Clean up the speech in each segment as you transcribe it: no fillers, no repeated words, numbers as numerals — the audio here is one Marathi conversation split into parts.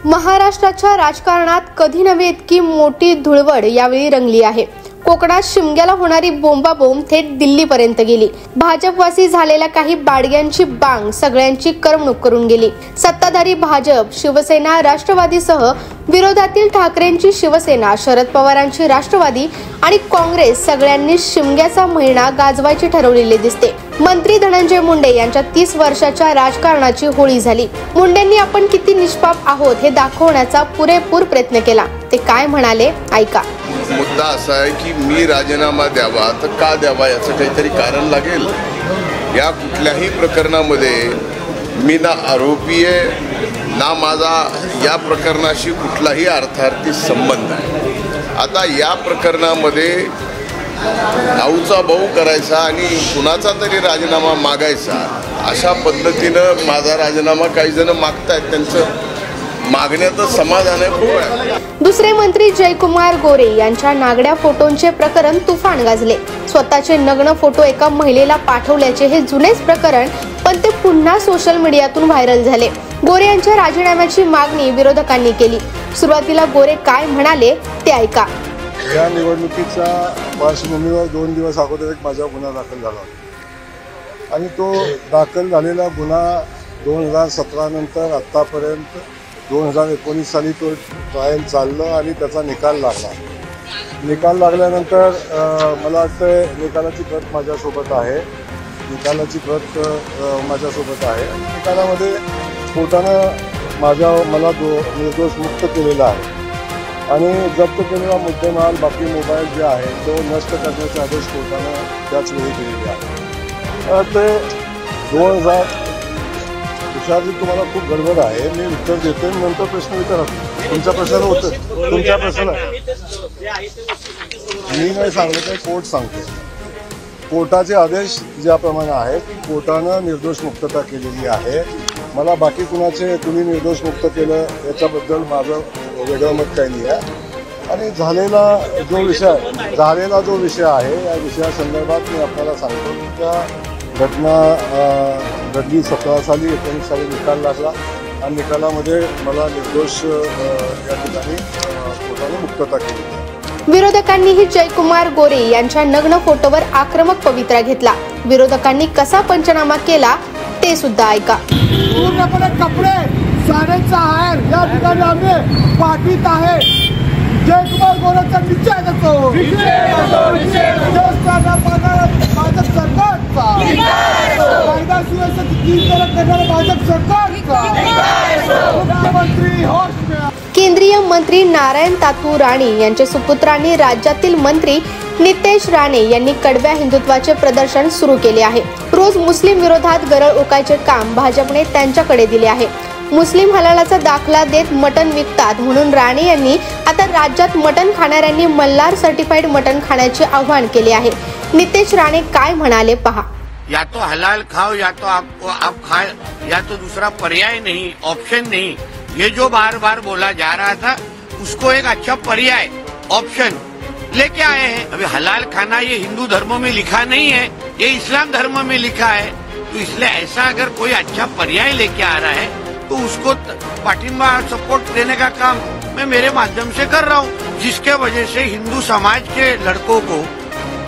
महाराष्ट्राच्या राजकारणात कधी नव्हे इतकी मोठी धुळवड यावेळी रंगली आहे। कोकणात शिमग्याला होणारी बोंबाबोंब थेट दिल्लीपर्यंत गेली। भाजपवासी झालेल्या काही बाडग्यांची बांग सगळ्यांची करमणूक करून गेली। सत्ताधारी भाजप, शिवसेना, राष्ट्रवादीसह विरोधातील ठाकरेंची शिवसेना, शरद पवारांची राष्ट्रवादी आणि काँग्रेस सगळ्यांनी शिमग्याचा महिना गाजवायचे ठरवलेले दिसते। मंत्री धनंजय मुंडे यांच्या 30 वर्षाच्या राजकारणाची होळी झाली। मुंडेंनी आपण किती निष्पाप आहोत हे दाखवण्याचा पुरेपूर प्रयत्न केला। ते काय म्हणाले ऐका। मुद्दा असा आहे की मी राजीनामा द्यावा तर का द्यावा याचं काहीतरी कारण लागेल। या कुठल्याही प्रकरणामध्ये मी ना आरोपी आहे ना माझा या प्रकरणाशी कुठलाही अर्थार्थी संबंध आहे। आता या प्रकरणामध्ये भाऊचा भाऊ करायचा आणि कुणाचा तरी राजीनामा मागायचा अशा पद्धतीनं माझा राजीनामा काही जण मागतायत, त्यांचं मागण्याचं समाधान आहे। दुसरे मंत्री जयकुमार गोरे यांच्या नागड्या फोटोंचे प्रकरण तुफान गाजले। स्वतःचे नग्न फोटो एका महिलेला पाठवल्याचे हे जुनेच प्रकरण, पण ते पुन्हा सोशल मीडियातून व्हायरल झाले। गोरे यांच्या राजीनाम्याची मागणी विरोधकांनी केली। सुरुवातीला गोरे काय म्हणाले ते ऐका। या निवडणुकीच्या पार्श्वभूमीवर 2 दिवस अगोदर एक माझा गुन्हा दाखल झाला आणि तो दाखल झालेला गुन्हा 2017 नंतर आतापर्यंत 2019 साली तो ट्रायल चाललं आणि त्याचा निकाल लागला। निकाल लागल्यानंतर मला वाटतं निकालाची प्रत माझ्यासोबत आहे। निकालामध्ये कोर्टानं मला निर्दोष मुक्त केलेला आहे आणि जप्त केलेला मुद्देमाल बाकी मोबाईल जे आहे तो नष्ट करण्याचे आदेश कोर्टानं त्याच वेळी दिलेले आहे। ते 2000 तुषारजी तुम्हाला खूप गडबड आहे, मी उत्तर देते नंतर प्रश्न विचारा। तुमच्या प्रश्नाला उत्तर तुमच्या प्रश्नाला मी नाही सांगत आहे, कोर्ट सांगते। कोर्टाचे आदेश ज्याप्रमाणे आहेत कोर्टानं निर्दोष मुक्तता केलेली आहे। मला बाकी कुणाचे तुम्ही निर्दोष मुक्त केलं याच्याबद्दल माझं वेगळं मत काही नाही आहे। आणि झालेला जो विषय आहे या विषयासंदर्भात मी आपल्याला सांगतो की त्या घटना घडली 17 साली 19 साली निकाल लागला आणि निकालामध्ये मला निर्दोष या ठिकाणी कोर्टाने मुक्तता केली। विरोधकांनीही जयकुमार गोरे यांच्या नग्न फोटोवर आक्रमक पवित्रा घेतला। विरोधकांनी कसा पंचनामा केला ते सुद्धा ऐका। पूर्णपणे कपडे साड्यांचा हार या ठिकाणी आम्ही पाठवित आहे। जयकुमार गोरेचा निश्चय करतो भाजप सरकारचा कायदा सुव्यवस्था करणारा भाजप सरकारचा मुख्यमंत्री होश। केंद्रीय मंत्री नारायण तातू राणे यांच्या सुपुत्रांनी राज्यातील मंत्री नितेश राणे यांनी कडव्या हिंदुत्वाचे प्रदर्शन सुरू केले आहे। रोज मुस्लिम विरोधात गरळ ओकायचे काम भाजपने त्यांच्याकडे दिले आहे। मुस्लिम हलालाचा दाखला देत मटण विकतात म्हणून राणे यांनी आता राज्यात मटण खाणाऱ्यांनी मल्हार सर्टिफाइड मटण खाण्याचे आवाहन केले आहे। नितेश राणे काय म्हणाले पहा। या तो हलाल खाओ या तो आप खाए, या तो दूसरा पर्याय नहीं, ऑप्शन नहीं। ये जो बार बार बोला जा रहा था उसको एक अच्छा पर्याय ऑप्शन लेके आए हैं। अभी हलाल खाना ये हिंदू धर्म में लिखा नहीं है, ये इस्लाम धर्म में लिखा है। तो इसलिए ऐसा अगर कोई अच्छा पर्याय लेके आ रहा है तो उसको पाठिंबा सपोर्ट देने का काम मैं मेरे माध्यम से कर रहा हूँ, जिसके वजह से हिंदू समाज के लड़कों को,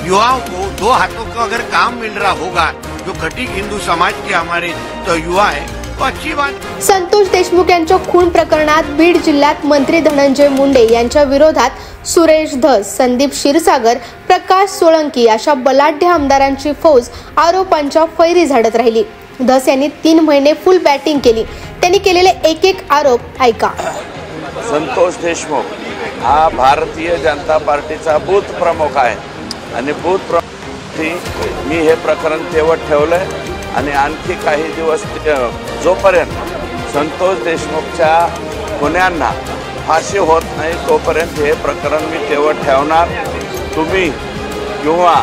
युवाओं को 2 हाथों का अगर काम मिल रहा होगा, जो घटिक हिंदू समाज के हमारे तो युवा है, तो अच्छी बात। संतोष देशमुख यांच्या खून प्रकरणात बीड जिल्ह्यात मंत्री धनंजय मुंडे यांच्या विरोधात सुरेश धस, संदीप क्षीरसागर, प्रकाश सोळंकी अशा बलाढ्य आमदारांची फौज आरोपांच्या फैरी झाडत राहिली। धस यांनी 3 महिने फुल बॅटिंग केली। त्यांनी केलेले एक आरोप ऐका। संतोष देशमुख हा भारतीय जनता पार्टीचा बूथ प्रमुख आहे आणि बूथ प्रमुख मी हे प्रकरण तेवढं ठेवलंय आणि आणखी काही दिवस जोपर्यंत संतोष देशमुखच्या गुन्ह्यांना फाशी होत नाही तोपर्यंत हे प्रकरण मी तेवढं ठेवणार। तुम्ही किंवा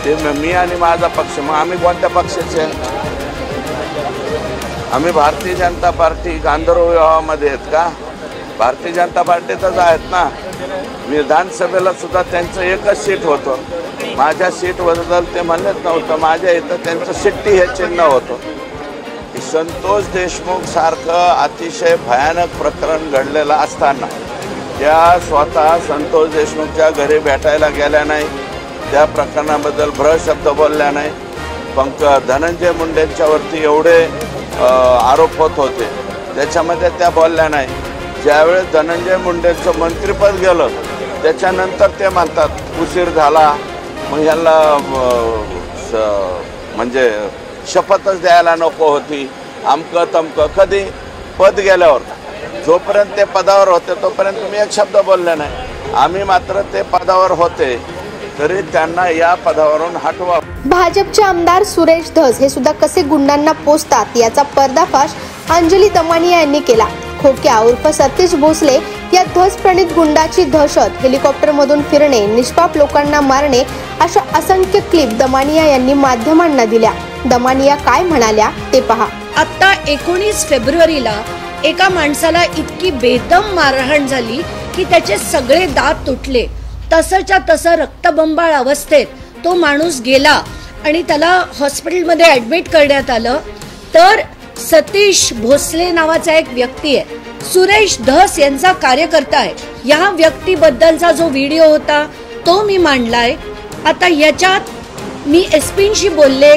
ते मी आणि माझा पक्ष, मग आम्ही कोणत्या पक्षाचे? आम्ही भारतीय जनता पार्टी गांधर्व विवाहामध्ये आहेत का? भारतीय जनता पार्टीतच आहेत ना। विधानसभेला सुद्धा त्यांचं एकच सीट होतं, माझ्या सीटबद्दल ते म्हणत नव्हतं, माझ्या इथं त्यांचं शिट्टी हे चिन्ह होतं। संतोष देशमुख सारखं अतिशय भयानक प्रकरण घडलेलं असताना त्या स्वतः संतोष देशमुखच्या घरी भेटायला गेल्या नाही, त्या प्रकरणाबद्दल शब्द बोलल्या नाही. धनंजय मुंडेंच्यावरती एवढे आरोप होत होते, त्याच्यामध्ये त्या बोलल्या नाही. ज्यावेळेस धनंजय मुंडेंचं मंत्रिपद गेलं त्याच्यानंतर ते म्हणतात उशीर झाला, मग ह्याला म्हणजे शपथच द्यायला नको होती, अमकं तमकं. कधी पद गेल्यावर, जोपर्यंत ते पदावर होते तोपर्यंत तुम्ही एक शब्द बोलले नाही. आम्ही मात्र ते पदावर होते तरी त्यांना या पदावरून हटवा. भाजपचे आमदार सुरेश धस हे सुद्धा कसे गुंडांना पोसतात याचा पर्दाफाश अंजली दमानिया यांनी केला. खोक्या उर्फ सतीश भोसले या धस प्रणित गुंडाची दहशत, हेलिकॉप्टरमधून फिरणे, निष्पाप लोकांना मारणे अशा असंख्य क्लिप दमानिया यांनी माध्यमांना दिल्या. दमानिया काय म्हणाल्या ते पहा. आता 19 फेब्रुवारीला एका माणसाला इतकी बेदम मारहाण झाली की त्याचे सगळे दात तुटले. तसंच्या तसं रक्तबंबाळ अवस्थेत तो माणूस गेला आणि त्याला हॉस्पिटलमध्ये ऍडमिट करण्यात आलं. तर सतीश भोसले नावाचा एक व्यक्ती आहे, सुरेश धस यांचा कार्यकर्ता आहे. या व्यक्तीबद्दलचा जो व्हिडिओ होता तो मी मांडलाय. आता याच्यात मी एसपींशी बोलले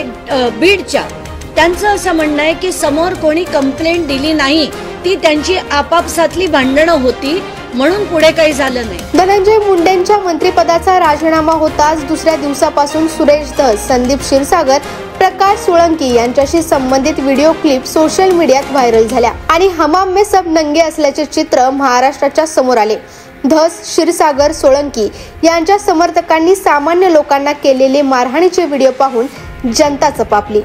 बीडच्या, त्यांचं असं म्हणणं आहे की समोर कोणी कंप्लेंट दिली नाही, ती त्यांची आपापसातली भांडणं होती म्हणून पुढे काही झालं नाही. धनंजय मुंडेंच्या मंत्रिपदाचा राजीनामा होताच दुसऱ्या दिवसापासून सुरेश धस, संदीप क्षीरसागर, प्रकाश सोळंकी यांच्याशी संबंधित व्हिडिओ क्लिप सोशल मीडियात व्हायरल झाल्या आणि हमाम में सब नंगे असल्याचे चित्र महाराष्ट्राच्या समोर आले. धस, क्षीरसागर, सोळंकी यांच्या समर्थकांनी सामान्य लोकांना केलेले मारहाणीचे व्हिडिओ पाहून जनता चपापली.